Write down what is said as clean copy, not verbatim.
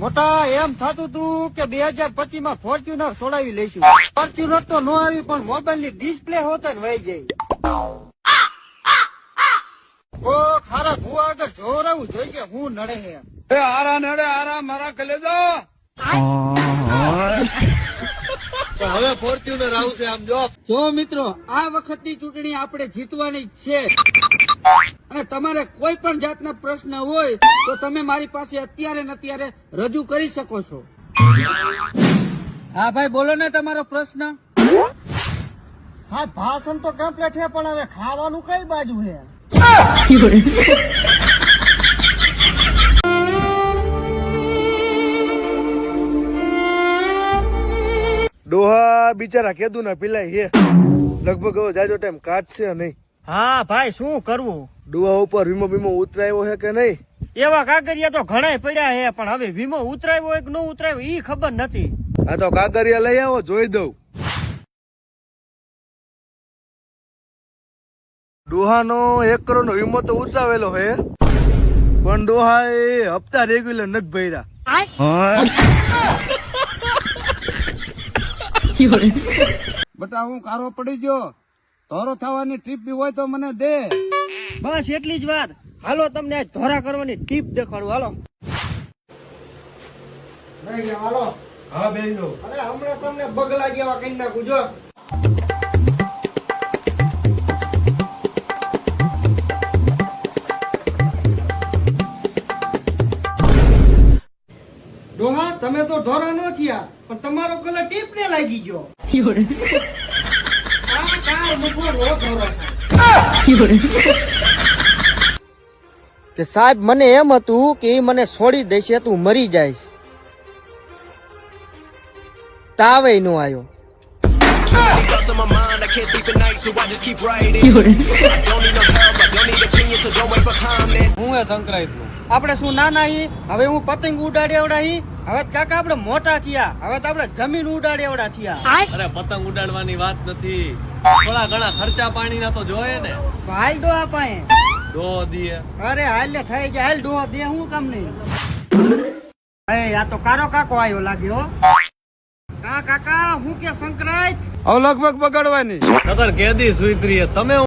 મોટા એમ થતું તું કે 2025 માં ફોર્ચ્યુનર છોડાવી લઈશું. ફોર્ચ્યુનર તો ન આવી પણ મોબાઈલ ની ડિસ્પ્લે હોત જ વહી જાય. ઓ ખારા ભૂવા આગળ જોરાવું જોઈએ હું નડે હે. આરા નડે આરા મારા કલેજો. હવે ફોર્ચ્યુનર આવશે આમ જો મિત્રો આ વખતની ચૂંટણી આપણે જીતવાની જ છે અને તમારે કોઈ પણ જાતના પ્રશ્ન હોય તો તમે મારી પાસે અત્યારે ને અત્યારે રજૂ કરી શકો છો. હા ભાઈ બોલો ને તમારો પ્રશ્ન. સાહેબ ભાષણ તો કમ્પ્લીટ છે પણ હવે ખાવાનું કઈ બાજુ હે? ડોહા બિચારા કેદુ ના પીલાય હે લગભગ હવે જાજો ટાઈમ કાઢશે નહીં. હા ભાઈ શું કરવું? ડોહા ઉપર વીમો બીમો ઉતરાયો હે કે નહીં? એવા કાગરિયા તો ઘણા પડ્યા હે પણ હવે વીમો ઉતરાવ્યો હોય કે ન ઉતરાવ્યો ઈ ખબર નથી. આ તો કાગરિયા લઈ આવો જોઈ દઉં. ડોહાનો 1 કરોડ નો વીમો તો ઉતરાવેલો હે પણ ડોહા એ હપ્તા રેગ્યુલર નથી ભર્યા. બટા હું કારો પડી ગયો. ધોરો થવાની ટ્રીપ બી હોય તો મને દે. બસ એટલી જ વાત. હાલો તમને આજ ધોરા કરવાની ટીપ દેખાડું. હાલો હાલો. હા બેનો. અરે હમણાં તમને બગલા જેવા કરી નાખું જો. ડોહા તમે તો ઢોરા નો થયા પણ તમારો કલર ટીપ ને લાગી ગયો. આ કાળ મૂકો નો ઢોરો. કે સાહેબ મને એમ હતું કે એ મને છોડી દેશે તું મરી જાય. તાવે નો આવ્યો. હું એ સંક્રાંત આપણે શું નાના હી હવે હું પતંગ ઉડાડ્યા હી. હવે કાકા આપણે મોટા થયા હવે તો આપણે જમીન ઉડાડ્યા થયા. અરે પતંગ ઉડાડવાની વાત નથી, થોડા ઘણા ખર્ચા પાણી ના તો જોઈએ ને. હાલ ડો આપાએ દો દીએ. અરે હાલ ને થઈ જાય. હાલ ડો દે હું કામ નહીં. આ તો કારો કાકો આવ્યો લાગ્યો. કાકા હું કે સંક્રાંત હવે લગભગ બગાડવાની નગર કેદી સુઈત્રી તમે